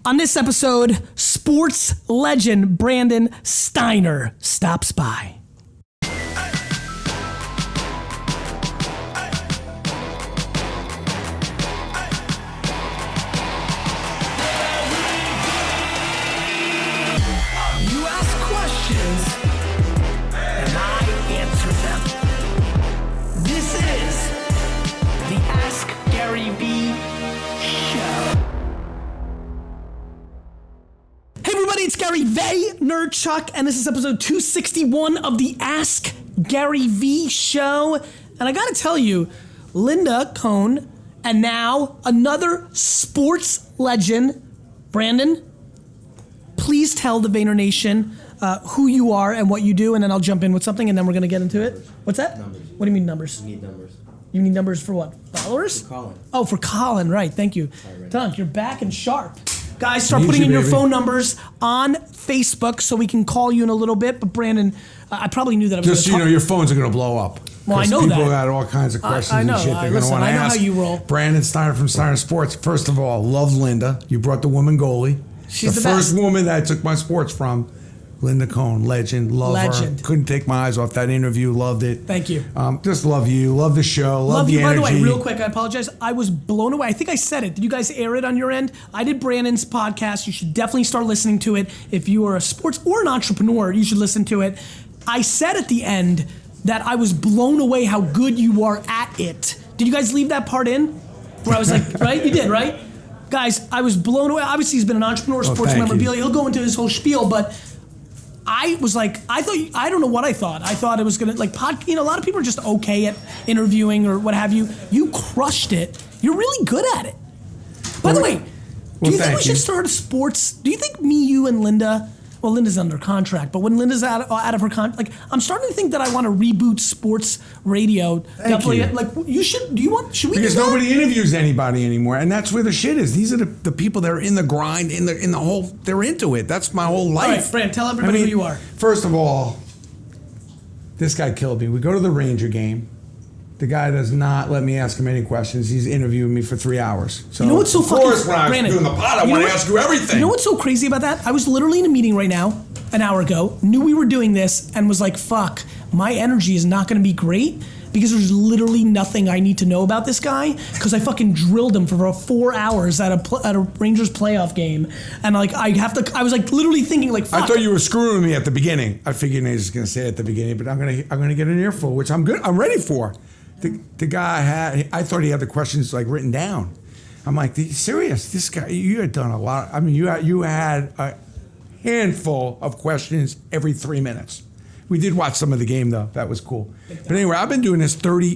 On this episode, sports legend Brandon Steiner stops by. It's Vaynerchuk, and this is episode 261 of the Ask Garyvee show. And I gotta tell you, Linda Cohn, and now another sports legend, Brandon, please tell the Vayner Nation who you are and what you do, and then I'll jump in with something, and then we're gonna get into it. What's that? Numbers. What do you mean numbers? You need numbers. You need numbers for what? Followers? For Colin. Oh, for Colin, right, thank you. Sorry, Dunk, you're back and sharp. Guys, start putting in your phone numbers on Facebook so we can call you in a little bit. But Brandon, I probably knew that I was just so you know, your phones are going to blow up. Well, I know people that. got all kinds of questions I know. and shit they're going to want to ask. I know how you roll. Brandon Steiner from Steiner Sports. First of all, love Linda. You brought the woman goalie. She's the first best. woman that I took my sports from. Linda Cohn, legend, love her. Couldn't take my eyes off that interview, loved it. Thank you. Just love you, love the show, love the you. energy. By the way, real quick, I apologize. I was blown away. I think I said it. Did you guys air it on your end? I did Brandon's podcast. You should definitely start listening to it. If you are a sports or an entrepreneur, you should listen to it. I said at the end that I was blown away how good you are at it. Did you guys leave that part in? Where I was like, right? You did, right? Guys, I was blown away. Obviously, he's been an entrepreneur, sports memorabilia. He'll go into his whole spiel, but I was like, I don't know what I thought. I thought it was gonna a lot of people are just okay at interviewing or what have you. You crushed it. You're really good at it. By the way, do you think we should start a sports? Do you think me, you, and Linda? Well, Linda's under contract, but when Linda's out of her contract, I'm starting to think that I want to reboot sports radio. Definitely, you should. Do you want? Should we? Because nobody interviews anybody anymore, and that's where the shit is. These are the people that are in the grind, in the whole. They're into it. That's my whole life. All right, Brand, tell everybody who you are. First of all, this guy killed me. We go to the Ranger game. The guy does not let me ask him any questions. He's interviewing me for 3 hours. So you know what's so fucking... Of course, when I was doing the pod, I want to ask you everything. You know what's so crazy about that? I was literally in a meeting right now, an hour ago, knew we were doing this, and was like, fuck, my energy is not going to be great because there's literally nothing I need to know about this guy because I fucking drilled him for 4 hours at a Rangers playoff game. And I was like literally thinking like, fuck. I thought you were screwing me at the beginning. I figured he was going to say it at the beginning, but I'm going to get an earful, which I'm good. I'm ready for. The guy I thought he had the questions written down. I'm like, serious? This guy, you had done a lot. I mean, you had a handful of questions every 3 minutes. We did watch some of the game though. That was cool. But anyway, I've been doing this 30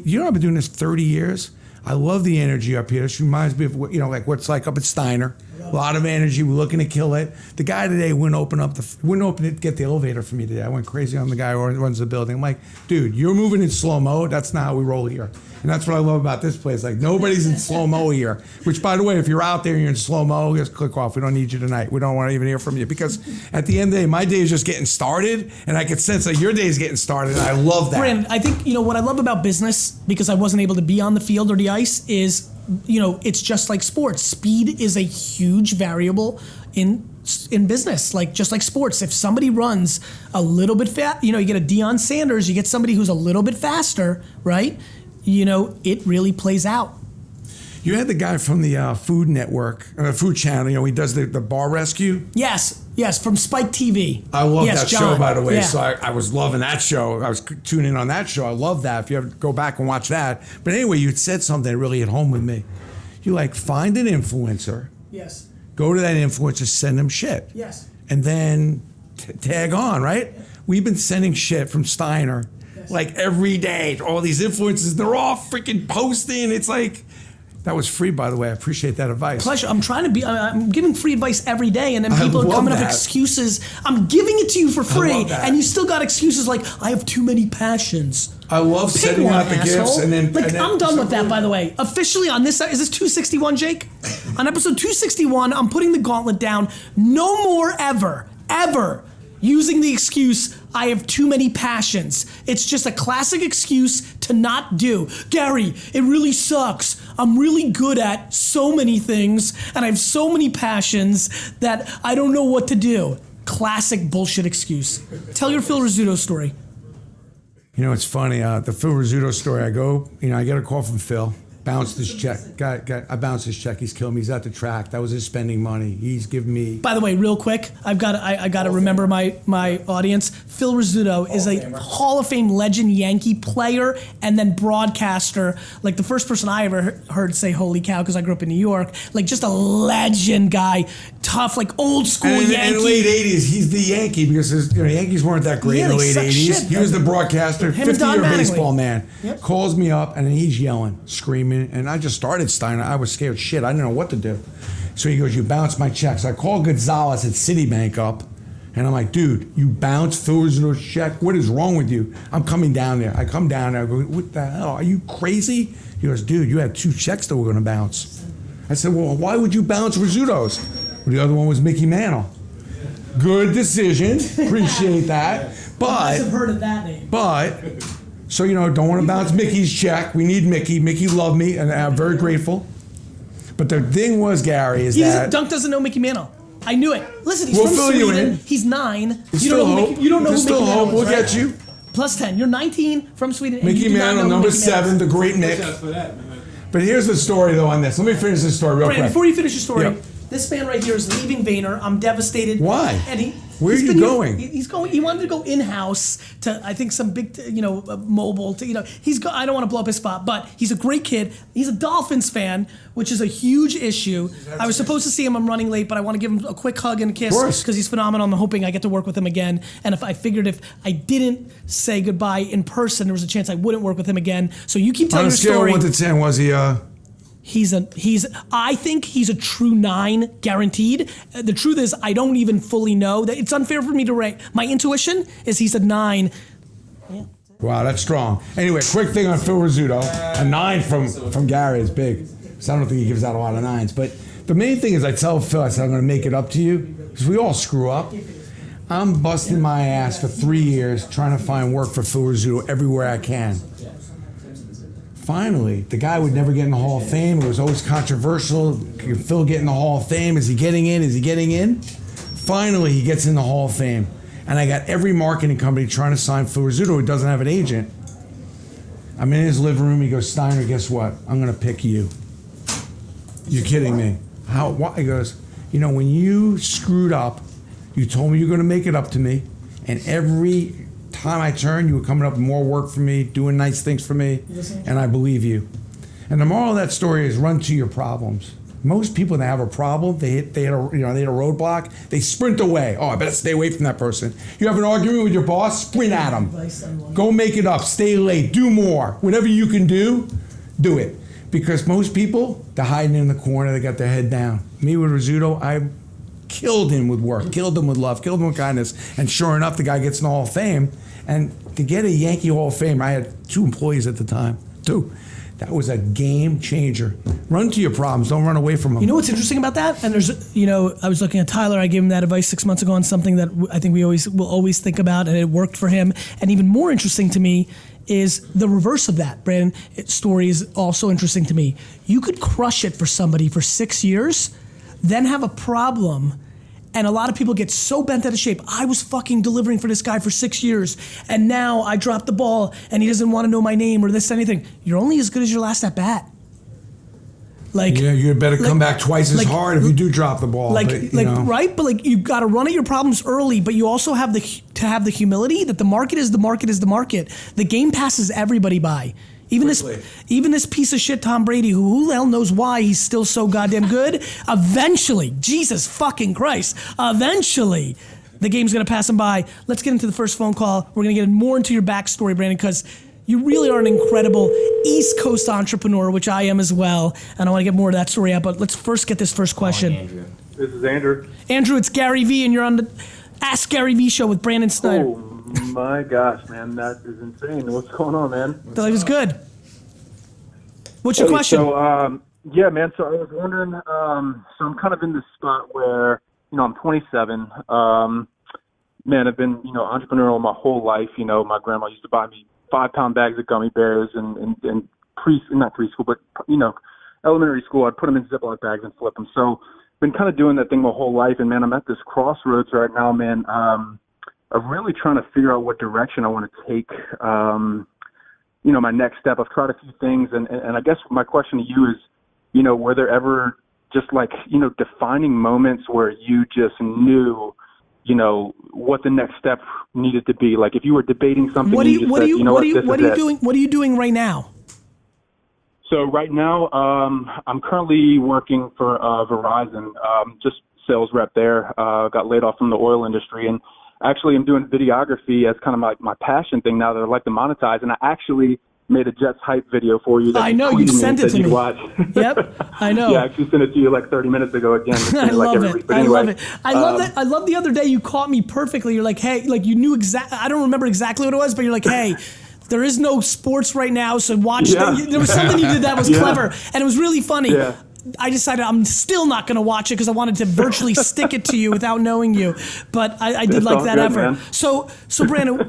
years. I love the energy up here. This reminds me of what's like up at Steiner. A lot of energy. We're looking to kill it. The guy today wouldn't get the elevator for me today. I went crazy on the guy who runs the building. I'm like, dude, you're moving in slow mo. That's not how we roll here. And that's what I love about this place. Nobody's in slow mo here. Which, by the way, if you're out there and you're in slow mo, just click off. We don't need you tonight. We don't want to even hear from you because at the end of the day, my day is just getting started, and I can sense that your day is getting started. And I love that. Brandon, I think what I love about business, because I wasn't able to be on the field or the ice, is it's just like sports. Speed is a huge variable in business, just like sports. If somebody runs a little bit fast, you get a Deion Sanders, you get somebody who's a little bit faster, right? It really plays out. You had the guy from the Food Network, Food Channel. He does the bar rescue. Yes, from Spike TV. I love that John. show, by the way. Yeah. So I was loving that show. I was tuning in on that show. I love that. If you ever go back and watch that. But anyway, you said something that really hit home with me. You find an influencer. Yes. Go to that influencer, send them shit. Yes. And then tag on, right? Yeah. We've been sending shit from Steiner every day. All these influencers, they're all freaking posting. It's that was free, by the way. I appreciate that advice. Pleasure. I'm giving free advice every day, and then people are coming up with excuses. I'm giving it to you for free, and you still got excuses like, I have too many passions. I love setting out the gifts, and then I'm done with that, by the way. Officially on this, is this 261, Jake? On episode 261, I'm putting the gauntlet down. No more ever using the excuse, I have too many passions. It's just a classic excuse to not do. Gary, it really sucks. I'm really good at so many things, and I have so many passions that I don't know what to do. Classic bullshit excuse. Tell your Phil Rizzuto story. You know, it's funny. The Phil Rizzuto story. I get a call from Phil. Bounced his check. I bounced his check. He's killing me. He's at the track. That was his spending money. He's giving me. By the way, real quick, I got to remember my audience. Phil Rizzuto is a Hall of Fame legend Yankee player and then broadcaster. Like the first person I ever heard say "Holy cow" because I grew up in New York. Like just a legend guy, tough, like old school Yankee. In the late '80s, he's the Yankee because the Yankees weren't that great in the late '80s. He was the broadcaster, 50-year baseball man. Yep. Calls me up and he's yelling, screaming. And I just started Steiner. I was scared shit. I didn't know what to do. So he goes, you bounced my check. So I called Gonzalez at Citibank up. And I'm like, dude, you bounced Phil Rizzuto's check? What is wrong with you? I'm coming down there. I come down there. I go, what the hell? Are you crazy? He goes, dude, you had 2 checks that were going to bounce. I said, well, why would you bounce Rizzuto's? Well, the other one was Mickey Mantle. Good decision. Appreciate that. But I've heard of that name. So, don't want to bounce Mickey's check. We need Mickey. Mickey loved me, and I'm very grateful. But the thing was, Gary, Dunk doesn't know Mickey Mantle. I knew it. Listen, he's from fill you Sweden. in. He's 9. You don't know who Mickey Mantle is, right? We'll get you. Plus 10. You're 19 from Sweden. Mickey Mantle, number 7, the great Mick. But here's the story, though, on this. Let me finish this story real quick. Before you finish your story, this man right here is leaving Vayner. I'm devastated. Why? And Where are you going? He's going. He wanted to go in-house to, I think, some big, mobile. I don't want to blow up his spot, but he's a great kid. He's a Dolphins fan, which is a huge issue. I was supposed to see him. I'm running late, but I want to give him a quick hug and a kiss because he's phenomenal. I'm hoping I get to work with him again. And if I didn't say goodbye in person, there was a chance I wouldn't work with him again. So you keep telling your story. On a scale of 1 to 10, was he? I think he's a true 9, guaranteed. The truth is, I don't even fully know. That it's unfair for me to rate. My intuition is he's a 9. Yeah. Wow, that's strong. Anyway, quick thing on Phil Rizzuto. A 9 from Gary is big. So I don't think he gives out a lot of 9s. But the main thing is I tell Phil, I said, I'm going to make it up to you. Because we all screw up. I'm busting my ass for 3 years trying to find work for Phil Rizzuto everywhere I can. Finally, the guy would never get in the Hall of Fame. It was always controversial. Can Phil get in the Hall of Fame? Is he getting in? Is he getting in? Finally, he gets in the Hall of Fame. And I got every marketing company trying to sign Phil Rizzuto who doesn't have an agent. I'm in his living room. He goes, Steiner, guess what? I'm going to pick you. You're kidding me. How? Why? He goes, when you screwed up, you told me you're going to make it up to me. And every time I turned, you were coming up with more work for me, doing nice things for me, and I believe you. And the moral of that story is run to your problems. Most people that have a problem, they hit a roadblock, they sprint away. Oh, I better stay away from that person. You have an argument with your boss, sprint at him. Go make it up, stay late, do more. Whatever you can do it. Because most people, they're hiding in the corner, they got their head down. Me with Rizzuto, I killed him with work, killed him with love, killed him with kindness, and sure enough, the guy gets in the Hall of Fame. And to get a Yankee Hall of Fame, I had 2 employees at the time, 2. That was a game changer. Run to your problems, don't run away from them. You know what's interesting about that? And there's, I was looking at Tyler, I gave him that advice 6 months ago on something that I think we will always think about, and it worked for him. And even more interesting to me is the reverse of that, Brandon. Story is also interesting to me. You could crush it for somebody for 6 years, then have a problem, and a lot of people get so bent out of shape. I was fucking delivering for this guy for 6 years, and now I dropped the ball, and he doesn't want to know my name or this anything. You're only as good as your last at bat. You better come back twice as hard if you do drop the ball. Right? But you've got to run at your problems early, but you also have to have the humility that the market is the market is the market. The game passes everybody by. Even this piece of shit Tom Brady, who the hell knows why he's still so goddamn good, eventually, Jesus fucking Christ, eventually, the game's going to pass him by. Let's get into the first phone call. We're going to get more into your backstory, Brandon, because you really are an incredible East Coast entrepreneur, which I am as well, and I want to get more of that story out, but let's first get this first question. Andrew. This is Andrew. Andrew, it's Garyvee, and you're on the Ask Garyvee show with Brandon Steiner. Oh, my gosh, man, that is insane. What's going on, man? The life is good. What's your question? So, yeah, man, so I was wondering, so I'm kind of in this spot where, I'm 27. Man, I've been, entrepreneurial my whole life. My grandma used to buy me 5-pound bags of gummy bears and not preschool, but, elementary school. I'd put them in Ziploc bags and flip them. So been kind of doing that thing my whole life. And, man, I'm at this crossroads right now, man, of really trying to figure out what direction I want to take, my next step. I've tried a few things. And I guess my question to you is, were there ever just defining moments where you just knew, what the next step needed to be? Like if you were debating something, what are you doing right now? So right now, I'm currently working for Verizon, just sales rep there. Got laid off from the oil industry, and actually I'm doing videography as kind of my passion thing now that I like to monetize. And I actually made a Jets hype video for you. That I know, you sent it to me. Watch. Yep, I know. Yeah, I actually sent it to you like 30 minutes ago again. I love it. I love it. I love that. I love the other day you caught me perfectly. You're like, hey, like you knew I don't remember exactly what it was, but you're like, hey, there is no sports right now, so watch. Yeah. There was something you did that was clever, and it was really funny. Yeah. I decided I'm still not going to watch it because I wanted to virtually stick it to you without knowing you, but I did like that effort. Man. So Brandon,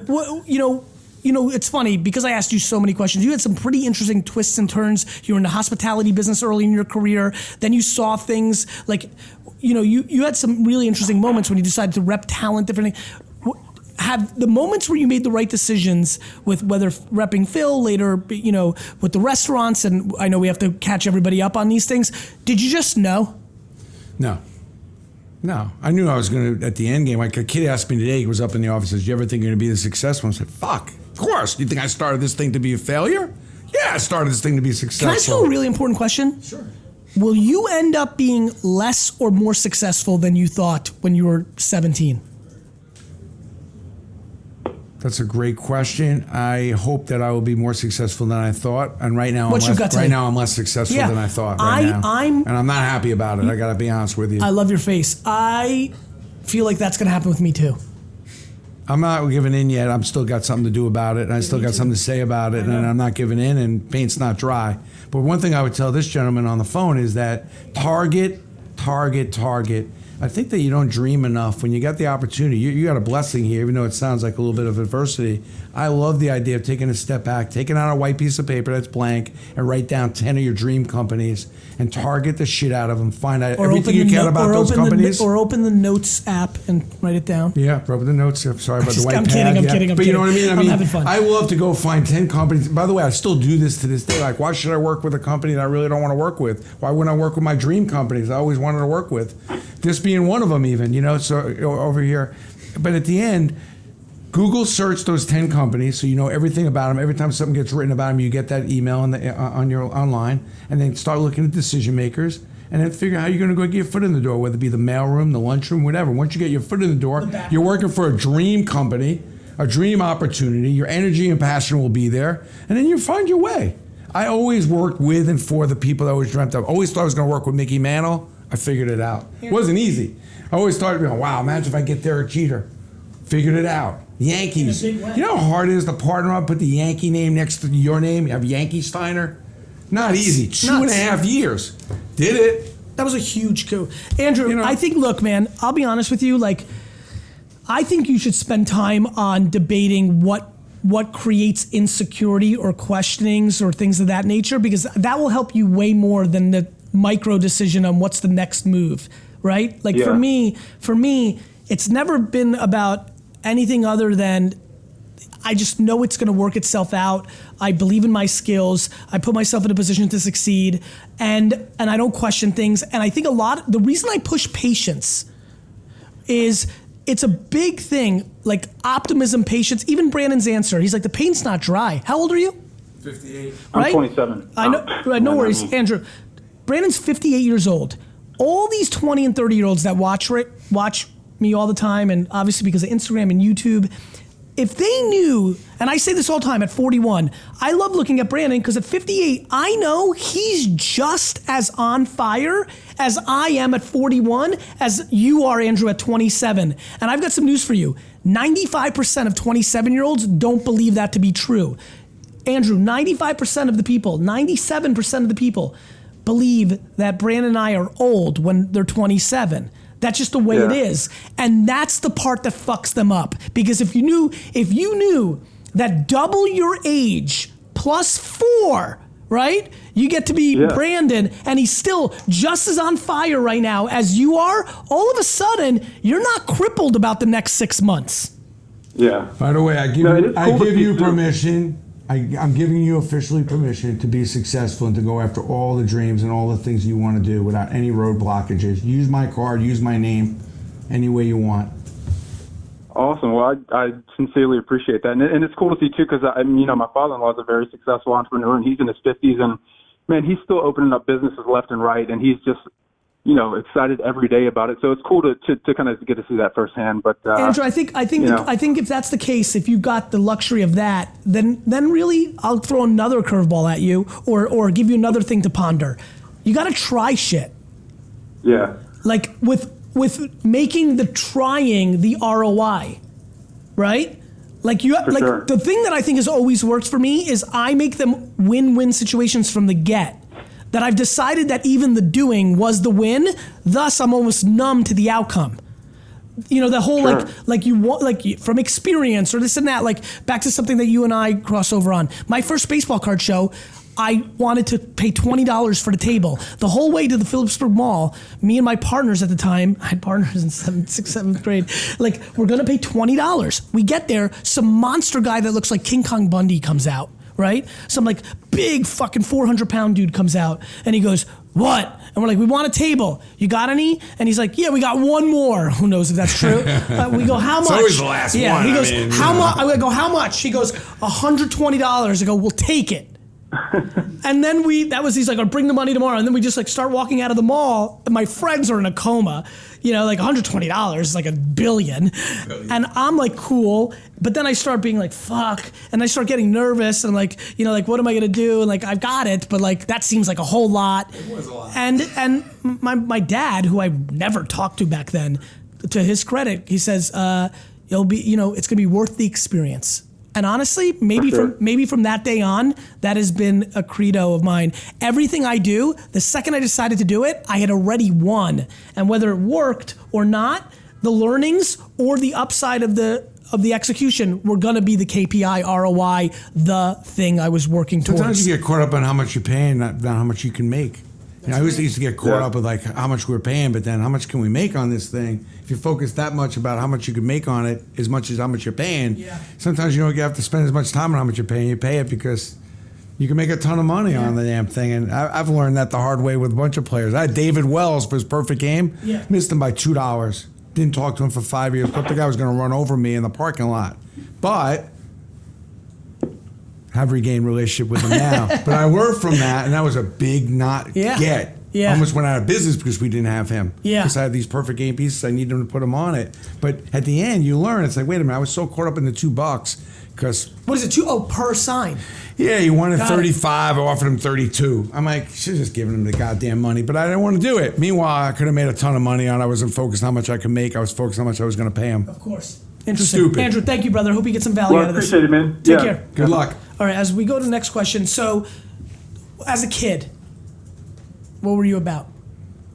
it's funny because I asked you so many questions. You had some pretty interesting twists and turns. You were in the hospitality business early in your career. Then you saw things like, you had some really interesting moments when you decided to rep talent differently. Have the moments where you made the right decisions with whether repping Phil later, with the restaurants, and I know we have to catch everybody up on these things. Did you just know? No, I knew I was going to, at the end game, like a kid asked me today, he was up in the office, says, you ever think you're going to be this successful? I said, fuck, of course. Do you think I started this thing to be a failure? Yeah, I started this thing to be successful. Can I ask you a really important question? Sure. Will you end up being less or more successful than you thought when you were 17? That's a great question. I hope that I will be more successful than I thought. And right now, I'm less successful than I thought. And I'm not happy about it. I got to be honest with you. I love your face. I feel like that's going to happen with me too. I'm not giving in yet. I'm still got something to do about it, and I still got something to say about it, and I'm not giving in. And paint's not dry. But one thing I would tell this gentleman on the phone is that target. I think that you don't dream enough when you got the opportunity. You got a blessing here, even though it sounds like a little bit of adversity. I love the idea of taking a step back, taking out a white piece of paper that's blank, and write down 10 of your dream companies and target the shit out of them. Find out everything you can about those companies. Or open the Notes app and write it down. Yeah, open the Notes. Sorry about the white pad. I'm kidding. But you know what I mean? I'm having fun. I love to go find 10 companies. By the way, I still do this to this day. Like, why should I work with a company that I really don't want to work with? Why wouldn't I work with my dream companies I always wanted to work with? This being one of them even, so over here. But at the end, Google search those 10 companies so you know everything about them. Every time something gets written about them, you get that email on your online, and then start looking at decision makers, and then figure out how you're going to go get your foot in the door, whether it be the mailroom, the lunchroom, whatever. Once you get your foot in the door, you're working for a dream company, a dream opportunity. Your energy and passion will be there, and then you find your way. I always worked with and for the people that I always dreamt of. Always thought I was going to work with Mickey Mantle. I figured it out. It wasn't easy. I always started going, wow, imagine if I get Derek Jeter. Figured it out. Yankees. You know how hard it is to partner up, put the Yankee name next to your name? You have Yankee Steiner? Not easy. 2.5 years. Did it. That was a huge coup. Andrew, I think, look, man, I'll be honest with you. I think you should spend time on debating what creates insecurity or questionings or things of that nature, because that will help you way more than the micro decision on what's the next move, right? For me, it's never been about anything other than I just know it's going to work itself out. I believe in my skills. I put myself in a position to succeed, and I don't question things. And I think the reason I push patience is it's a big thing, like optimism, patience. Even Brandon's answer, he's like, the paint's not dry. How old are you? 58. Right? I'm 27. I know. No worries, Andrew. Brandon's 58 years old. All these 20 and 30-year-olds that watch me all the time, and obviously because of Instagram and YouTube, if they knew, and I say this all the time at 41, I love looking at Brandon because at 58, I know he's just as on fire as I am at 41 as you are, Andrew, at 27. And I've got some news for you. 95% of 27-year-olds don't believe that to be true. Andrew, 95% of the people, 97% of the people believe that Brandon and I are old when they're 27. That's just the way it is. And that's the part that fucks them up. Because if you knew that double your age plus 4, right? You get to be Brandon, and he's still just as on fire right now as you are. All of a sudden, you're not crippled about the next 6 months. Yeah. By the way, I give you permission. I'm giving you officially permission to be successful and to go after all the dreams and all the things you want to do without any road blockages. Use my card, use my name, any way you want. Awesome. Well, I sincerely appreciate that. And it's cool to see, too, because, my father-in-law is a very successful entrepreneur, and he's in his 50s. And, man, he's still opening up businesses left and right, and he's just, excited every day about it. So it's cool to kind of get to see that firsthand. But Andrew, I think if that's the case, if you've got the luxury of that, then really I'll throw another curveball at you or give you another thing to ponder. You got to try shit. Yeah. Like with making the trying the ROI, right? Like sure. The thing that I think has always worked for me is I make them win-win situations from the get. That I've decided that even the doing was the win, thus I'm almost numb to the outcome. The whole sure. like you want from experience or this and that, like back to something that you and I cross over on. My first baseball card show, I wanted to pay $20 for the table. The whole way to the Phillipsburg Mall, me and my partners at the time, I had partners in 6th, 7th grade, like we're gonna pay $20. We get there, some monster guy that looks like King Kong Bundy comes out. Right? Some like big fucking 400-pound dude comes out and he goes, "What?" And we're like, "We want a table. You got any?" And he's like, "Yeah, we got one more." Who knows if that's true? We go, "How much?" It's always the last one. He goes, "How much?" I go, "How much?" He goes, $120. I go, "We'll take it." And then he's like, "I'll bring the money tomorrow." And then we just like start walking out of the mall. And my friends are in a coma. Like $120 is like $1 billion. And I'm like, cool. But then I start being like, fuck. And I start getting nervous. And like, what am I going to do? And like, I've got it. But like, that seems like a whole lot. It was a lot. And my dad, who I never talked to back then, to his credit, he says, it'll be, it's going to be worth the experience. And honestly, maybe from that day on, that has been a credo of mine. Everything I do, the second I decided to do it, I had already won. And whether it worked or not, the learnings or the upside of the execution were going to be the KPI, ROI, the thing I was working towards. Sometimes you get caught up on how much you're paying, not how much you can make. I always used to get caught up with like how much we're paying, but then how much can we make on this thing? If you focus that much about how much you can make on it, as much as how much you're paying, sometimes you don't have to spend as much time on how much you're paying. You pay it because you can make a ton of money on the damn thing. And I've learned that the hard way with a bunch of players. I had David Wells for his perfect game. Missed him by $2. Didn't talk to him for 5 years. Thought the guy was going to run over me in the parking lot. But have regained relationship with him now. But I learned from that, and that was a big get. Yeah. Almost went out of business because we didn't have him. Yeah. Because I had these perfect game pieces, I needed him to put them on it. But at the end, you learn. It's like, wait a minute, I was so caught up in the $2 because. What is it? Per sign. Yeah, he wanted 35. I offered him 32. I'm like, should have just given him the goddamn money, but I didn't want to do it. Meanwhile, I could have made a ton of money on it. I wasn't focused on how much I could make. I was focused on how much I was going to pay him. Of course. Interesting. Stupid. Andrew, thank you, brother. Hope you get some value out of this. Appreciate it, man. Take care. Good luck. All right, as we go to the next question. So, as a kid, what were you about?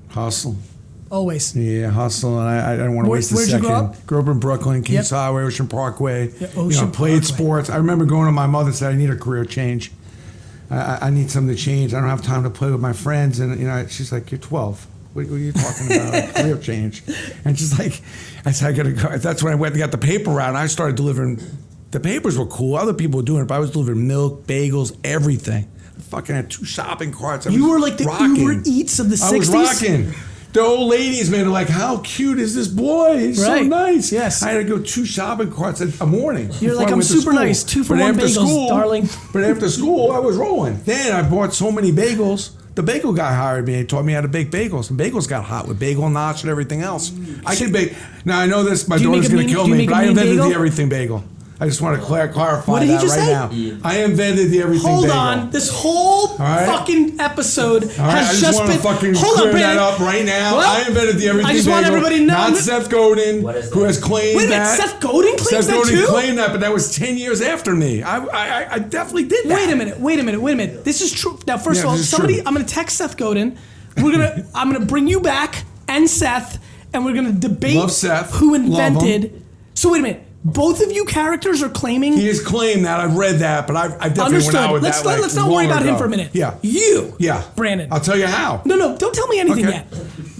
Hustle. Always. Yeah, hustle, and I don't want to waste a second. Where'd you grow up? Grew up in Brooklyn, Kings Highway, Ocean Parkway. Yeah, Ocean Played Parkway. sports. I remember going to my mother and said, I need a career change. I need something to change. I don't have time to play with my friends. And she's like, you're 12. What are you talking about? Career change. And she's like, I said, I gotta go. That's when I went and got the paper out, and I started delivering. The papers were cool. Other people were doing it, but I was delivering milk, bagels, everything. I fucking had 2 shopping carts. You were like the Uber Eats of the 60s? I was rocking. The old ladies, man, are like, how cute is this boy? He's so nice. Yes. I had to go 2 shopping carts a morning. You're like, I'm super nice. 2 for $1 bagels, darling. But after school, I was rolling. Then I bought so many bagels. The bagel guy hired me and taught me how to bake bagels. And bagels got hot with bagel knots and everything else. I can bake. Now, I know this, my daughter's going to kill me, but I invented the everything bagel. I just want to clarify that right now. I invented the everything bagel. Hold on. This whole fucking episode has just been... Hold on, that up right now. Well, I invented the everything bagel. I just want everybody to know. Not Seth Godin, who has claimed Wait a minute, that. Seth Godin claims Seth that Godin too? claimed that, but that was 10 years after me. I definitely did that. Wait a minute. This is true. Now, first of all, I'm going to text Seth Godin. I'm going to bring you back and Seth, and we're going to debate Love Seth. who invented... So wait a minute. Both of you characters are claiming. He has claimed that. I've read that, but I definitely Understood. went out with let's that. Let's not worry about him for a minute. Yeah. You. Yeah. Brandon. I'll tell you how. No, don't tell me anything Okay. yet.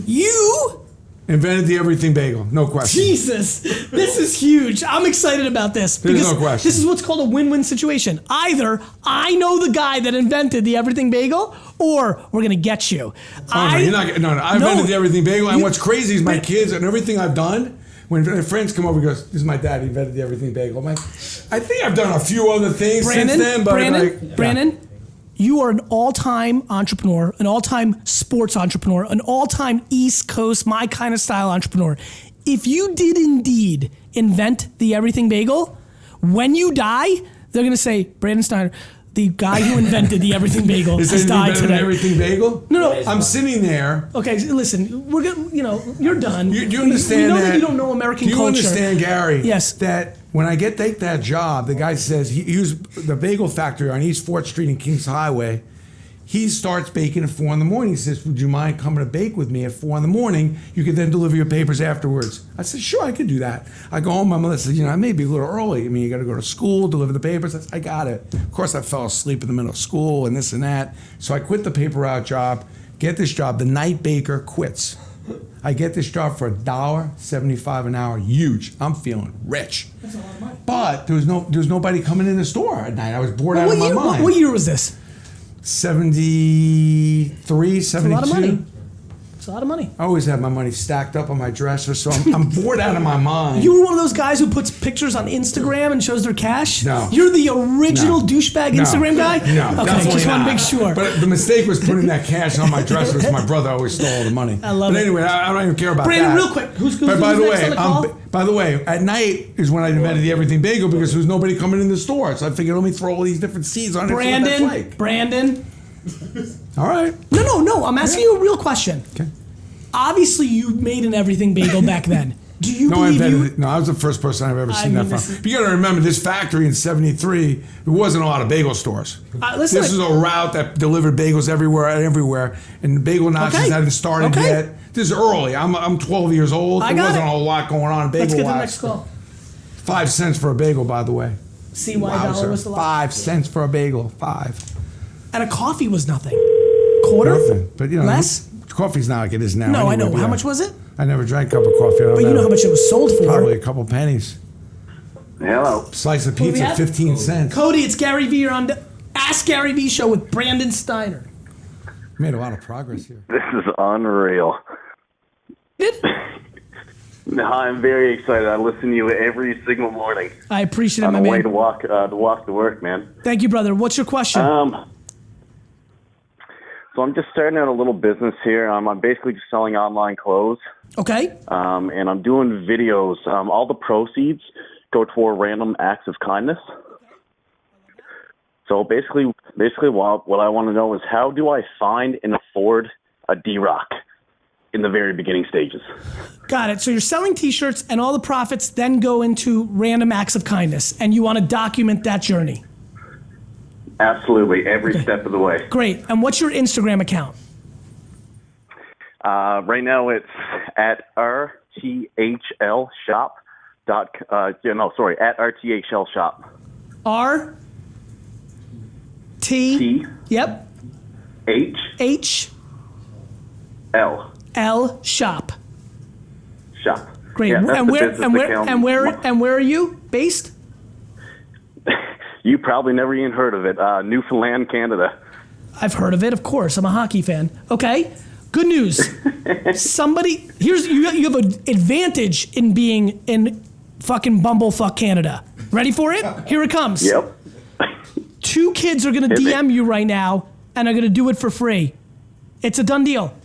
You. Invented the everything bagel. No question. Jesus, this is huge. I'm excited about this There's because no question. this is what's called a win-win situation. Either I know the guy that invented the everything bagel, or we're gonna get you. I invented the everything bagel, and what's crazy is my kids and everything I've done. When friends come over, he goes, "This is my dad. He invented the everything bagel." I'm like, I think I've done a few other things since then, but Brandon, you are an all-time entrepreneur, an all-time sports entrepreneur, an all-time East Coast, my kind of style entrepreneur. If you did indeed invent the everything bagel, when you die, they're gonna say, Brandon Steiner, the guy who invented the everything bagel has died today. Everything bagel? No. I'm sitting there. Okay, listen, we're gonna, you're done. Do you understand we know that you don't know American culture. Do you understand, Gary? Yes. That when I take that job, the guy says he was the bagel factory on East 4th Street and Kings Highway. He starts baking at 4 a.m. He says, "Would you mind coming to bake with me at 4 a.m? You could then deliver your papers afterwards." I said, "Sure, I could do that." I go home. My mother says, "I may be a little early. I mean, you got to go to school, deliver the papers." I said, "I got it." Of course, I fell asleep in the middle of school and this and that. So I quit the paper route job, get this job. The night baker quits. I get this job for $1.75 an hour. Huge. I'm feeling rich. That's a lot of money. But there was nobody coming in the store at night. I was bored out of my mind. What year was this? 73, 72. It's a lot of money. It's a lot of money. I always have my money stacked up on my dresser, so I'm bored out of my mind. You were one of those guys who puts pictures on Instagram and shows their cash? No. You're the original douchebag Instagram guy? No, okay, just want to make sure. But the mistake was putting that cash on my dresser because my brother always stole all the money. I love it. But anyway, I don't even care about Brandon, that. real quick, who's But by the next way, on the call? by the way, at night is when I invented the everything bagel because there was nobody coming in the store. So I figured, let me throw all these different seeds on it. Brandon. All right. No. I'm asking you a real question. Okay. Obviously, you made an everything bagel back then. Do you believe you? No, I was the first person I've ever seen mean, that from. But you got to remember, this factory in '73, there wasn't a lot of bagel stores. Listen, this is a route that delivered bagels everywhere, and the bagel Nazis hadn't started yet. This is early. I'm 12 years old. There wasn't a whole lot going on bagel-wise. Let's get to the next call. 5 cents for a bagel, by the way. See why dollar was the lot. 5 cents for a bagel. 5. And a coffee was nothing. Quarter? Nothing. But less? Coffee's not like it is now. No, anyway, I know. yeah. How much was it? I never drank a cup of coffee. But you know how much it was sold for. Probably a couple pennies. Hello. Slice of pizza, 15 cents. Cody, it's Garyvee. You're on the Ask Garyvee show with Brandon Steiner. Made a lot of progress here. This is unreal. No, I'm very excited. I listen to you every single morning. I appreciate it, on my the way man. to walk to work, man. Thank you, brother. What's your question? So I'm just starting out a little business here. I'm basically just selling online clothes. Okay. And I'm doing videos. All the proceeds go toward random acts of kindness. So basically what I want to know is how do I find and afford a D-Rock in the very beginning stages? Got it. So you're selling T-shirts and all the profits then go into random acts of kindness and you want to document that journey. Absolutely, every step of the way. Great. And what's your Instagram account? Right now it's at RTHL shop. At RTHL shop. R T. Yep. H. L. Shop. Shop. Great. Yeah, and where are you based? You probably never even heard of it. Newfoundland, Canada. I've heard of it, of course. I'm a hockey fan. Okay. Good news. You have an advantage in being in fucking bumblefuck Canada. Ready for it? Here it comes. Yep. 2 kids are going to DM you right now and are going to do it for free. It's a done deal.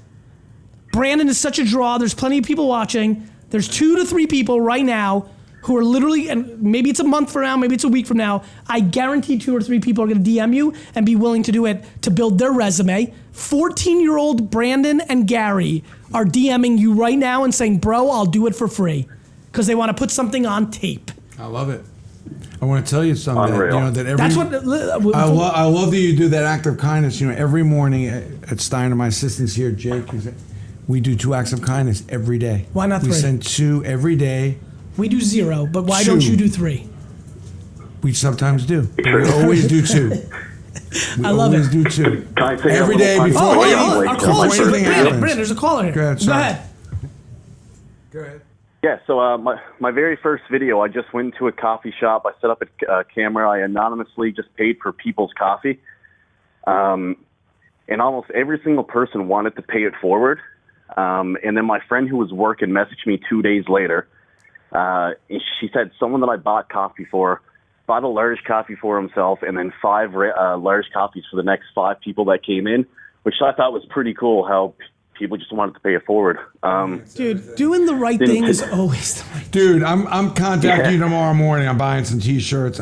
Brandon is such a draw. There's plenty of people watching. There's 2 to 3 people right now who are literally, and maybe it's a month from now, maybe it's a week from now, I guarantee 2 or 3 people are going to DM you and be willing to do it to build their resume. 14-year-old Brandon and Gary are DMing you right now and saying, bro, I'll do it for free because they want to put something on tape. I love it. I want to tell you something. Unreal. That's what. I love that you do that act of kindness. Every morning at Steiner, my assistant's here, Jake. We do 2 acts of kindness every day. Why not 3? We send 2 every day. We do 0, but why 2. don't you do 3? We sometimes do. But we always do 2. I love it. Do 2. Can I say Every a day little before Oh, anything- hold on. Our before caller's here. anything happens. Brandon, there's a caller here. Go ahead, sorry. ahead. Go ahead. Yeah, so my very first video, I just went to a coffee shop. I set up a camera. I anonymously just paid for people's coffee. And almost every single person wanted to pay it forward. And then my friend who was working messaged me 2 days later. And she said someone that I bought coffee for bought a large coffee for himself and then 5 large coffees for the next 5 people that came in, which I thought was pretty cool how people just wanted to pay it forward. Dude, doing the right thing is always the right thing. Dude, I'm contacting you tomorrow morning. I'm buying some T-shirts.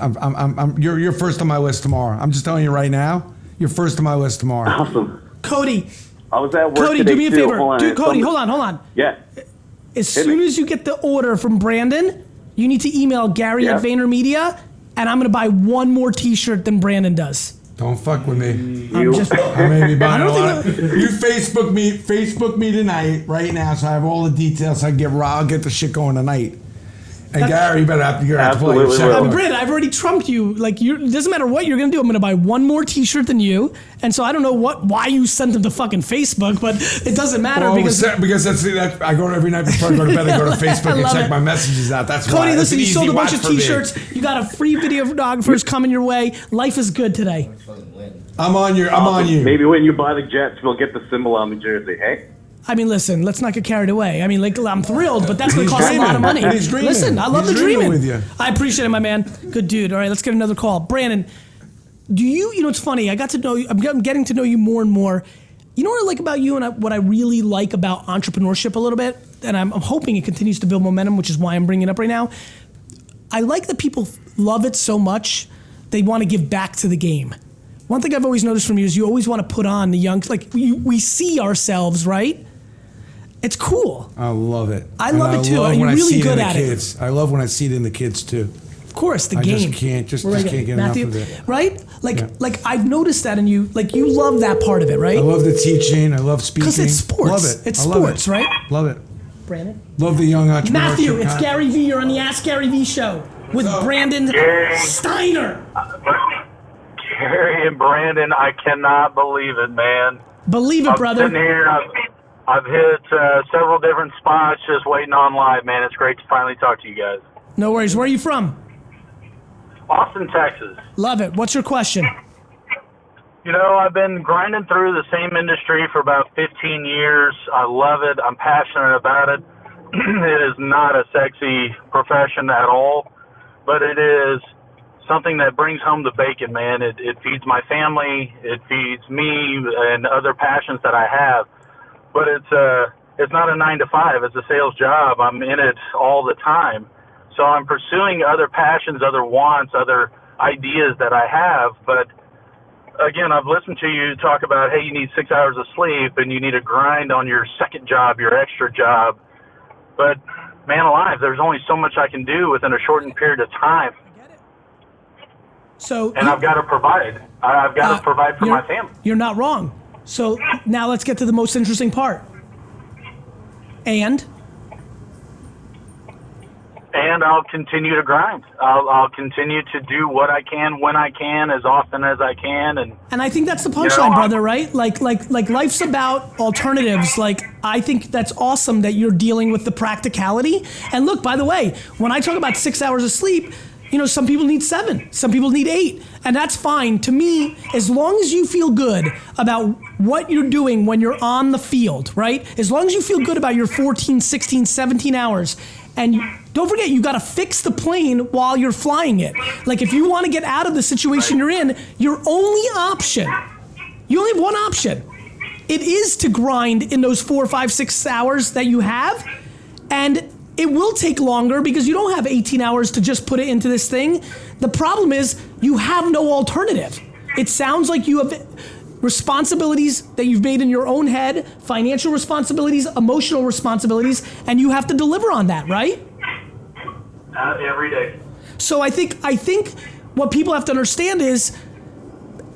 You're first on my list tomorrow. I'm just telling you right now. You're first on my list tomorrow. Awesome. Cody, I was at work Cody, today do me a too. favor. Hold on. Dude, Cody, hold on. Yeah. As soon as you get the order from Brandon, you need to email Gary at VaynerMedia, and I'm going to buy 1 more T-shirt than Brandon does. Don't fuck with me. I'm just. I may be buying I a don't lot. think You Facebook me tonight, right now, so I have all the details. So I'll get the shit going tonight. And Gary, you better have to play your Absolutely check. will. Brandon, I've already trumped you. Like, it doesn't matter what you're going to do. I'm going to buy 1 more T-shirt than you. And so I don't know why you sent them to fucking Facebook, but it doesn't matter Well, because that's I go every night before I go to bed. I go to Facebook and love check it. my messages out. That's Cody, why. That's listen, an you sold easy a bunch watch of for me. T-shirts. You got a free videographers coming your way. Life is good today. I'm on you. Maybe when you buy the Jets, we'll get the symbol on the jersey. Hey? I mean, listen, let's not get carried away. I mean, like, I'm thrilled, but that's going to He's cost a lot of dreaming. money. He's dreaming. Listen, I love He's the dreaming dreaming. with you. I appreciate it, my man. Good dude. All right, let's get another call. Brandon, you know, it's funny. I got to know you. I'm getting to know you more and more. You know what I like about you and what I really like about entrepreneurship a little bit? And I'm hoping it continues to build momentum, which is why I'm bringing it up right now. I like that people love it so much, they want to give back to the game. One thing I've always noticed from you is you always want to put on the young, like we see ourselves, right? It's cool. I love it. I love it too. love You're when I really see it good in the at it. kids. I love when I see it in the kids too. Of course, the I game. just can't Right, get Matthew, enough of it. right? Like, Yeah. like I've noticed that in you. Like you love that part of it, right? I love the teaching. I love speaking. Because it's sports. Love it. It's I love sports, it. right? Love it. Brandon. Love the young entrepreneurship. Matthew, it's content. Garyvee. You're on the AskGaryVee show with Brandon Steiner. Gary and Brandon, I cannot believe it, man. Believe it, I'm brother. sitting here. I've hit several different spots just waiting on live, man. It's great to finally talk to you guys. No worries. Where are you from? Austin, Texas. Love it. What's your question? You know, I've been grinding through the same industry for about 15 years. I love it. I'm passionate about it. It is not a sexy profession at all, but it is something that brings home the bacon, man. It feeds my family. It feeds me and other passions that I have. But it's not a 9-to-5. It's a sales job. I'm in it all the time. So I'm pursuing other passions, other wants, other ideas that I have. But again, I've listened to you talk about, hey, you need 6 hours of sleep and you need to grind on your second job, your extra job. But man alive, there's only so much I can do within a shortened period of time. So, And I've got to provide. I've got to provide for my family. You're not wrong. So now let's get to the most interesting part. And I'll continue to grind. I'll continue to do what I can when I can, as often as I can, And I think that's the punchline, brother, right? Like life's about alternatives. Like, I think that's awesome that you're dealing with the practicality. And look, by the way, when I talk about 6 hours of sleep, you know, some people need 7, some people need 8, and that's fine. To me, as long as you feel good about what you're doing when you're on the field, right? As long as you feel good about your 14, 16, 17 hours, and don't forget, you got to fix the plane while you're flying it. Like, if you want to get out of the situation you're in, your only option, you only have one option. It is to grind in those 4, 5, 6 hours that you have, and it will take longer because you don't have 18 hours to just put it into this thing. The problem is you have no alternative. It sounds like you have responsibilities that you've made in your own head, financial responsibilities, emotional responsibilities, and you have to deliver on that, right? every day. So I think what people have to understand is,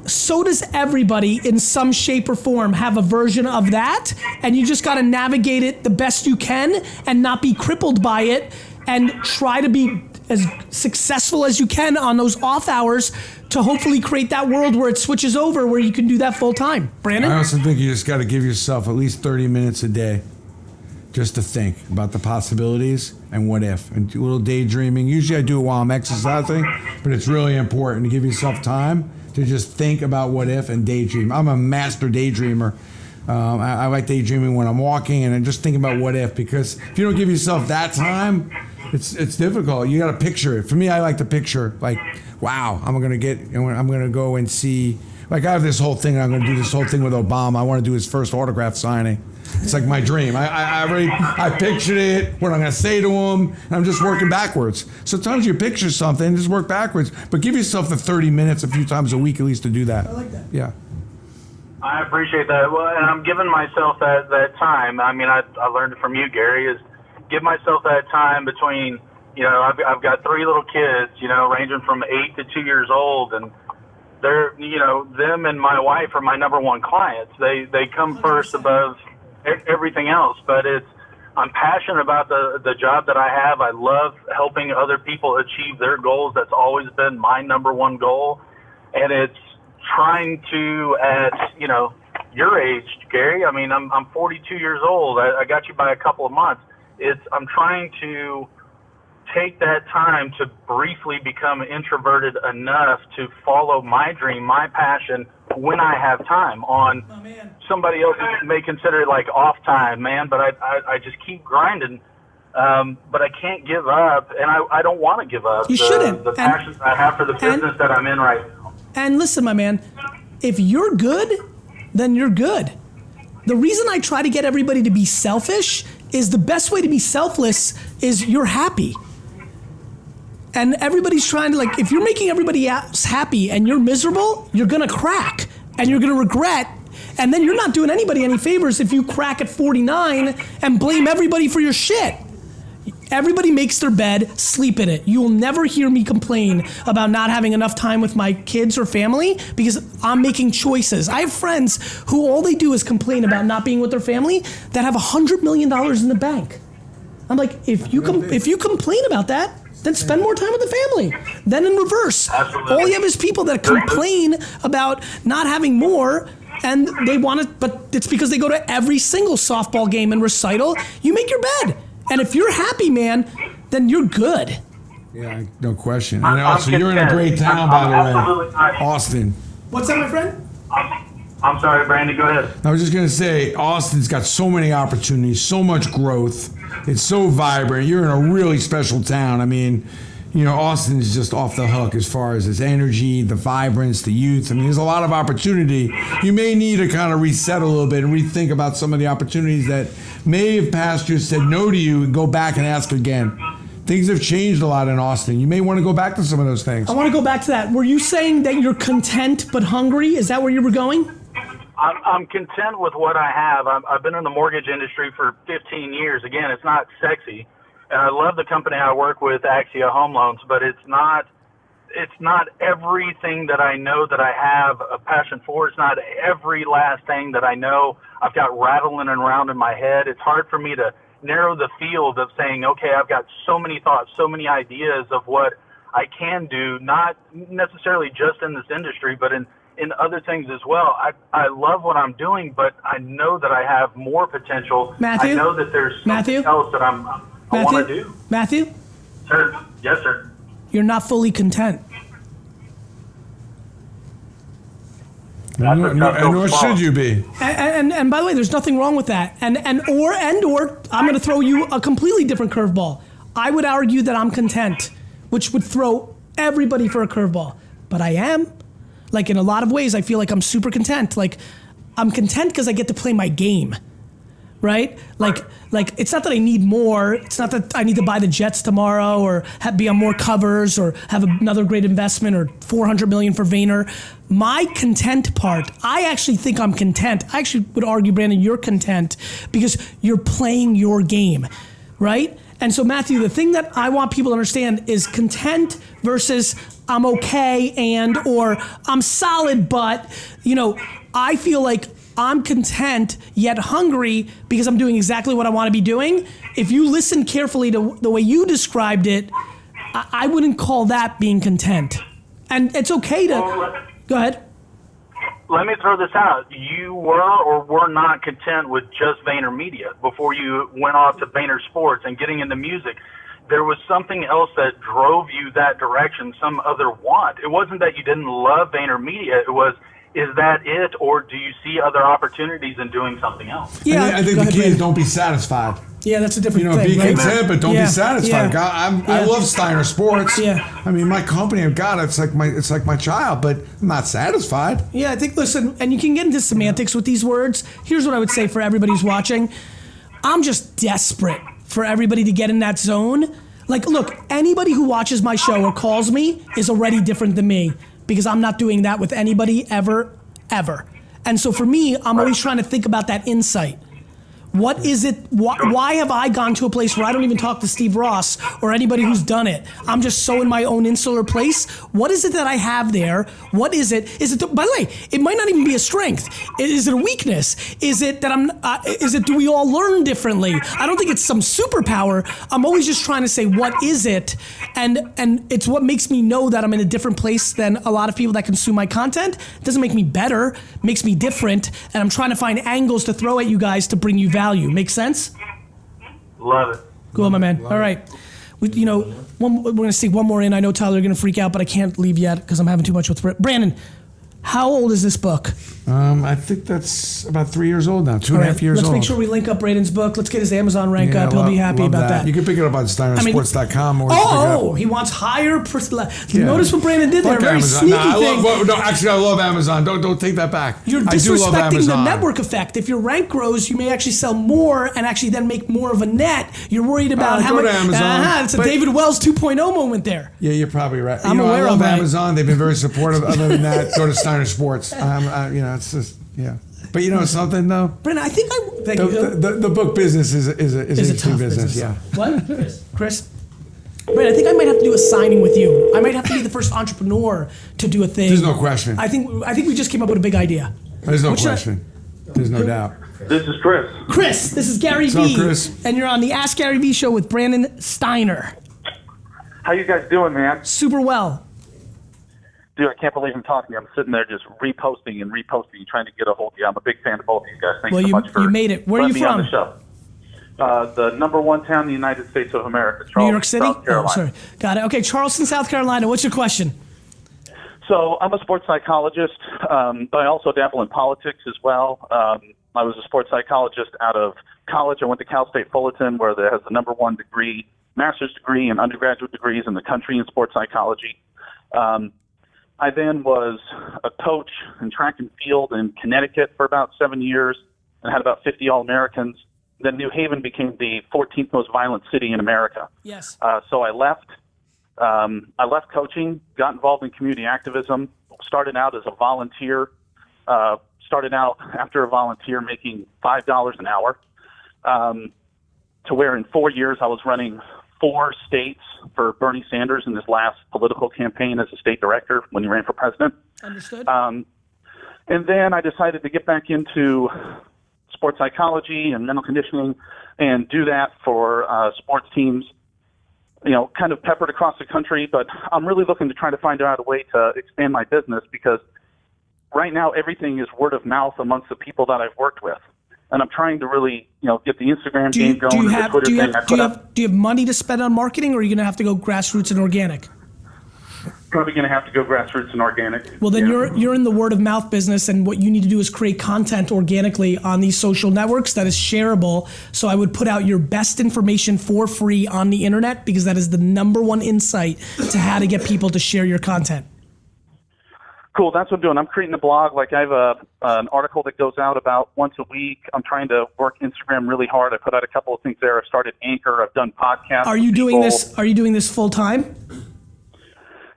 so does everybody in some shape or form have a version of that, and you just got to navigate it the best you can and not be crippled by it and try to be as successful as you can on those off hours to hopefully create that world where it switches over where you can do that full time. Brandon? I also think you just got to give yourself at least 30 minutes a day just to think about the possibilities and what if, and do a little daydreaming. Usually I do it while I'm exercising, but it's really important to give yourself time to just think about what if and daydream. I'm a master daydreamer. I like daydreaming when I'm walking and I just think about what if, because if you don't give yourself that time, it's difficult. You got to picture it. For me, I like to picture, like, wow, I'm going to go and see, like, I have this whole thing, I'm going to do this whole thing with Obama. I want to do his first autograph signing. It's like my dream. I pictured it, what I'm going to say to him, and I'm just working backwards. Sometimes you picture something, just work backwards, but give yourself the 30 minutes a few times a week at least to do that. I like that. Yeah. I appreciate that. Well, and I'm giving myself that time. I mean, I learned it from you, Gary, is give myself that time between, I've got 3 little kids, ranging from 8 to 2 years old, and they're, them and my wife are my number one clients. They come first above everything else, but I'm passionate about the job that I have. I love helping other people achieve their goals. That's always been my number one goal. And it's trying to, at, your age, Gary, I mean, I'm 42 years old. I got you by a couple of months. I'm trying to take that time to briefly become introverted enough to follow my dream, my passion, when I have time on somebody else may consider it like off time, man, but I just keep grinding. But I can't give up, and I don't want to give up. You shouldn't. The passion I have for the business that I'm in right now. And listen, my man, if you're good, then you're good. The reason I try to get everybody to be selfish is the best way to be selfless is you're happy. And everybody's trying to, like, if you're making everybody else happy and you're miserable, you're gonna crack and you're gonna regret, and then you're not doing anybody any favors if you crack at 49 and blame everybody for your shit. Everybody makes their bed, sleep in it. You will never hear me complain about not having enough time with my kids or family because I'm making choices. I have friends who all they do is complain about not being with their family that have $100 million in the bank. I'm like, if you complain about that, then spend more time with the family. Then in reverse, Absolutely. all you have is people that complain about not having more, and they want it, but it's because they go to every single softball game and recital. You make your bed. And if you're happy, man, then you're good. Yeah, no question. And also, you're in a great town, by the way, Austin. What's that, my friend? I'm sorry, Brandon, go ahead. I was just going to say, Austin's got so many opportunities, so much growth. It's so vibrant. You're in a really special town. I mean, Austin is just off the hook as far as its energy, the vibrance, the youth. I mean, there's a lot of opportunity. You may need to kind of reset a little bit and rethink about some of the opportunities that may have pastors said no to you and go back and ask again. Things have changed a lot in Austin. You may want to go back to some of those things. I want to go back to that. Were you saying that you're content but hungry? Is that where you were going? I'm content with what I have. I've been in the mortgage industry for 15 years. Again, it's not sexy. And I love the company I work with, Axia Home Loans, but it's not everything that I know that I have a passion for. It's not every last thing that I know I've got rattling around in my head. It's hard for me to narrow the field of saying, okay, I've got so many thoughts, so many ideas of what I can do, not necessarily just in this industry, but in other things as well. I love what I'm doing, but I know that I have more potential. Matthew? I know that there's something else that I want to do. Matthew? Sir? Yes, sir. You're not fully content. And nor should you be. And by the way, there's nothing wrong with that. And or I'm going to throw you a completely different curveball. I would argue that I'm content, which would throw everybody for a curveball. But I am. Like, in a lot of ways, I feel like I'm super content. Like, I'm content because I get to play my game, right? Like it's not that I need more. It's not that I need to buy the Jets tomorrow or be on more covers or have another great investment or $400 million for Vayner. My content part, I actually think I'm content. I actually would argue, Brandon, you're content because you're playing your game, right? And so, Matthew, the thing that I want people to understand is content versus I'm okay or I'm solid, but, I feel like I'm content yet hungry because I'm doing exactly what I want to be doing. If you listen carefully to the way you described it, I wouldn't call that being content. And it's okay to... Go ahead. Let me throw this out. You were or were not content with just VaynerMedia before you went off to Vayner Sports and getting into music. There was something else that drove you that direction, some other want. It wasn't that you didn't love VaynerMedia. It was, is that it, or do you see other opportunities in doing something else? Yeah, I think the key is don't be satisfied. Yeah, that's a different thing. Be right? content, but don't be satisfied. Yeah. I love Steiner Sports. Yeah. I mean, my company, God, it's like my child, but I'm not satisfied. Yeah, I think, listen, and you can get into semantics with these words. Here's what I would say for everybody who's watching. I'm just desperate for everybody to get in that zone. Like, look, anybody who watches my show or calls me is already different than me because I'm not doing that with anybody ever. And so for me, I'm always trying to think about that insight. What is it? Why have I gone to a place where I don't even talk to Steve Ross or anybody who's done it? I'm just so in my own insular place. What is it that I have there? What is it? By the way, it might not even be a strength. Is it a weakness? Is it that do we all learn differently? I don't think it's some superpower. I'm always just trying to say, what is it? And it's what makes me know that I'm in a different place than a lot of people that consume my content. It doesn't make me better, it makes me different. And I'm trying to find angles to throw at you guys to bring you value. Make sense? Love it. Cool, my man. All right. We're going to see one more in. I know Tyler, you're going to freak out, but I can't leave yet because I'm having too much with Brandon. How old is this book? I think that's about 3 years old now, 2.5 years old. Let's make sure we link up Brandon's book. Let's get his Amazon rank up. He'll be happy about that. You can pick it up on SteinerSports.com. He wants higher. Notice what Brandon did there. Very Amazon. sneaky thing. I love Amazon. Don't take that back. You're disrespecting the network effect. If your rank grows, you may actually sell more and actually then make more of a net. You're worried about how much. It's a David Wells 2.0 moment there. Yeah, you're probably right. I'm aware I love of Amazon. They've been very supportive. Other than that, go to Steiner Sports. It's just, yeah. But you know something though? Brandon, I think the book business is a interesting business. Yeah. What? Chris? Brandon, I think I might have to do a signing with you. I might have to be the first entrepreneur to do a thing. There's no question. I think we just came up with a big idea. There's no question. There's no doubt. This is Chris. Chris, this is Garyvee. What's up, Chris? And you're on the AskGaryVee show with Brandon Steiner. How you guys doing, man? Super well. Dude, I can't believe I'm talking to you. I'm sitting there just reposting and trying to get a hold of you. I'm a big fan of both of you guys. Thanks so much for you made it. Where are you from? On the show. The number one town in the United States of America, Charleston, New York City? South Carolina. Oh, sorry. Got it. Okay, Charleston, South Carolina. What's your question? So I'm a sports psychologist, but I also dabble in politics as well. I was a sports psychologist out of college. I went to Cal State Fullerton, where it has the number one degree, master's degree, and undergraduate degrees in the country in sports psychology. I then was a coach in track and field in Connecticut for about 7 years and had about 50 All-Americans. Then New Haven became the 14th most violent city in America. Yes. So I left. I left coaching, got involved in community activism, started out as a volunteer, started out after a volunteer making $5 an hour, to where in 4 years I was running 4 states for Bernie Sanders in his last political campaign as a state director when he ran for president. Understood. And then I decided to get back into sports psychology and mental conditioning and do that for sports teams, kind of peppered across the country. But I'm really looking to try to find out a way to expand my business because right now everything is word of mouth amongst the people that I've worked with. And I'm trying to really, get the Instagram game going, the Twitter thing. Do you have money to spend on marketing, or are you going to have to go grassroots and organic? Probably going to have to go grassroots and organic. Well, then you're in the word of mouth business, and what you need to do is create content organically on these social networks that is shareable. So I would put out your best information for free on the internet because that is the number one insight to how to get people to share your content. Cool, that's what I'm doing. I'm creating a blog. Like I have an article that goes out about once a week. I'm trying to work Instagram really hard. I put out a couple of things there. I've started Anchor. I've done podcasts. Are you doing this? Are you doing this full time?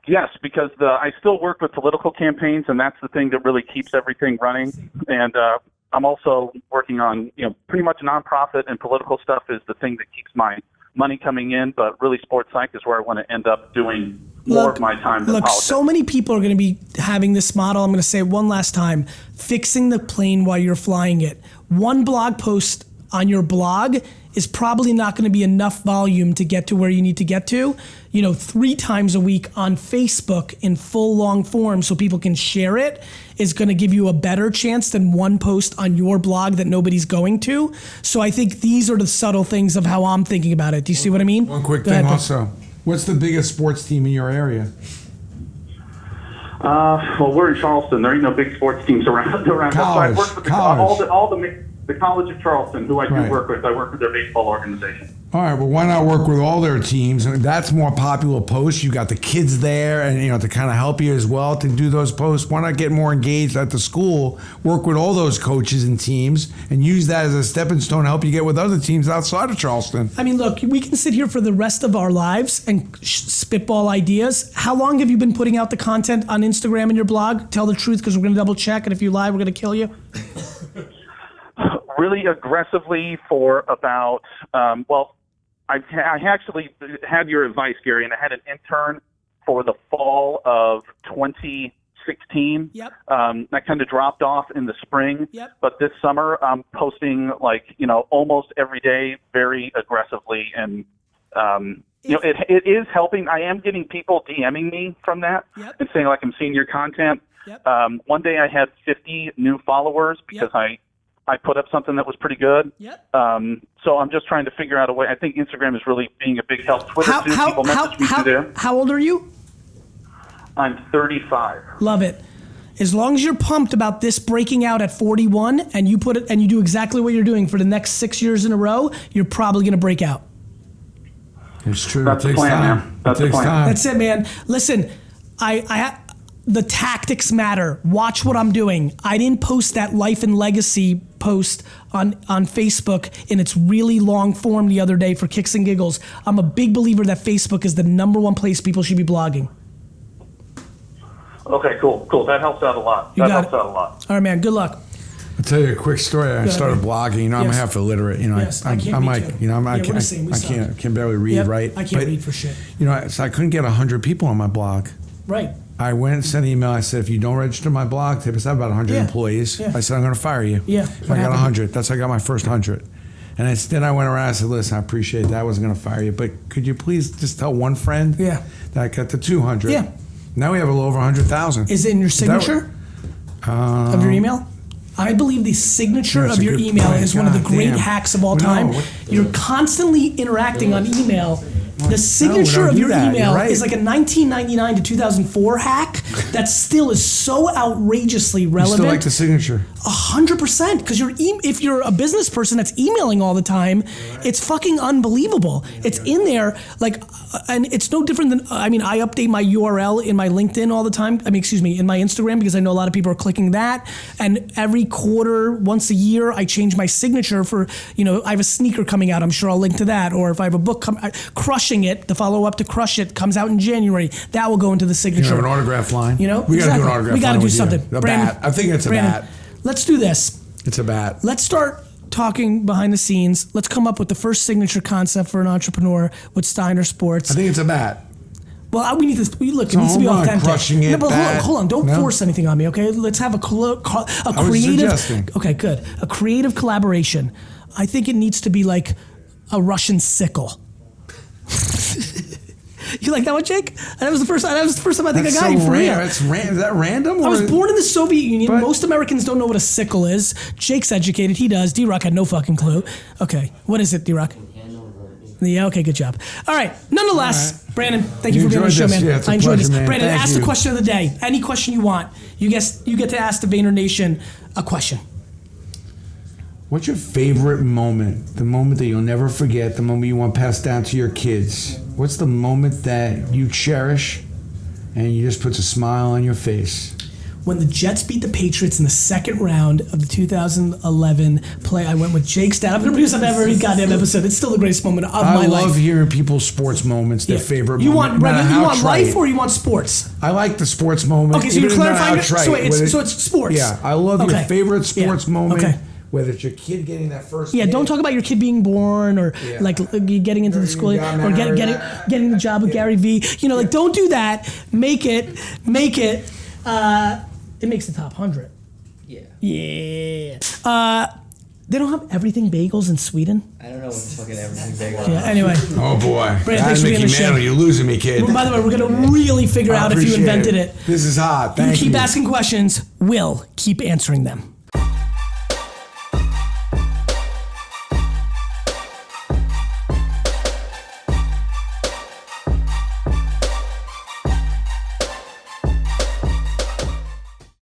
Yes, because I still work with political campaigns, and that's the thing that really keeps everything running. And I'm also working on, pretty much nonprofit and political stuff is the thing that keeps my money coming in. But really, sports psych is where I want to end up doing more of my time than politics. So many people are going to be having this model. I'm going to say it one last time. Fixing the plane while you're flying it. One blog post on your blog is probably not going to be enough volume to get to where you need to get to. 3 times a week on Facebook in full long form so people can share it is going to give you a better chance than one post on your blog that nobody's going to. So I think these are the subtle things of how I'm thinking about it. Do you see what I mean? One quick thing also. What's the biggest sports team in your area? Well, we're in Charleston. There ain't no big sports teams around. College. So I work with the College of Charleston, who I do work with. I work with their baseball organization. All right, well, why not work with all their teams? I mean, that's more popular posts. You got the kids there, and to kind of help you as well to do those posts. Why not get more engaged at the school? Work with all those coaches and teams, and use that as a stepping stone to help you get with other teams outside of Charleston. I mean, look, we can sit here for the rest of our lives and spitball ideas. How long have you been putting out the content on Instagram and your blog? Tell the truth, because we're going to double check, and if you lie, we're going to kill you. Really aggressively for about, I actually had your advice, Gary, and I had an intern for the fall of 2016. Yep. That kind of dropped off in the spring. Yep. But this summer, I'm posting almost every day, very aggressively, and it is helping. I am getting people DMing me from that and saying I'm seeing your content. Yep. One day I had 50 new followers because I put up something that was pretty good. Yep. So I'm just trying to figure out a way. I think Instagram is really being a big help. Twitter too. People message me through there. How old are you? I'm 35. Love it. As long as you're pumped about this breaking out at 41 and you put it and you do exactly what you're doing for the next 6 years in a row, you're probably going to break out. It's true. That's it takes the plan, time. man. That's it takes the plan. time. That's it, man. Listen, the tactics matter. Watch what I'm doing. I didn't post that life and legacy post on Facebook in its really long form the other day for kicks and giggles. I'm a big believer that Facebook is the #1 place people should be blogging. Okay, cool. That helps out a lot. That helps out a lot. All right, man. Good luck. I'll tell you a quick story. I started blogging. I'm half illiterate. I can't I'm read like, too. I can barely read, right? I can't read for shit. So I couldn't get 100 people on my blog. Right. I went and sent an email. I said, if you don't register my blog, I have about 100 employees. Yeah. I said, I'm going to fire you. Yeah. I got 100. That's how I got my first 100. And then I went around and said, listen, I appreciate that. I wasn't going to fire you, but could you please just tell one friend that I got to 200? Yeah. Now we have a little over 100,000. Is it in your signature of your email? I believe the signature of your email is one of the great hacks of all time. You're constantly interacting on email. The signature of your email is like a 1999 to 2004 hack that still is so outrageously relevant. You still like the signature? 100%, because if you're a business person that's emailing all the time, it's fucking unbelievable. It's in there, and it's no different than, I update my URL in my LinkedIn all the time. In my Instagram, because I know a lot of people are clicking that. And every quarter, once a year, I change my signature for, I have a sneaker coming out, I'm sure I'll link to that. Or if I have a book, Crushing It, the follow-up to Crush It, comes out in January. That will go into the signature. You have an autograph line. We got to do an autograph line. We got to do something. A bat. I think it's a bat. Let's do this. It's a bat. Let's start talking behind the scenes. Let's come up with the first signature concept for an entrepreneur with Steiner Sports. I think it's a bat. Well, we need to look. It needs to be authentic. Crushing It. No, but hold on. Don't force anything on me, okay? Let's have a creative. Okay, good. A creative collaboration. I think it needs to be like a Russian sickle. You like that one, Jake? That was the first time I think I got you for real. Is that random? I was born in the Soviet Union. Most Americans don't know what a sickle is. Jake's educated. He does. D-Rock had no fucking clue. Okay. What is it, D-Rock? Yeah, okay, good job. All right. Nonetheless, Brandon, thank you for being on the show, man. Yeah, it's a I enjoyed pleasure, this. man. Brandon, Thank ask you. the question of the day. Any question you want. You get to ask the Vayner Nation a question. What's your favorite moment? The moment that you'll never forget, the moment you want passed down to your kids. What's the moment that you cherish and you just puts a smile on your face? When the Jets beat the Patriots in the second round of the 2011 play, I went with Jake's dad. I'm going to produce every goddamn episode. It's still the greatest moment of my life. I love hearing people's sports moments, their favorite moment. You want life or you want sports? I like the sports moment. Okay, so you're clarifying it? So it's sports. Yeah, I love your favorite sports moment. Okay. whether it's your kid getting that first. Yeah, don't talk about your kid being born or like getting into the school or getting the job with Garyvee. You know, like don't do that. Make it. It makes the top 100. Yeah. They don't have everything bagels in Sweden. I don't know what the fucking everything bagel. Yeah. Anyway. Oh boy. Brandon, thanks for being on the show. You're losing me, kid. Well, by the way, we're gonna really figure out if you invented it. This is hot. Thank you. Keep asking questions. We'll keep answering them.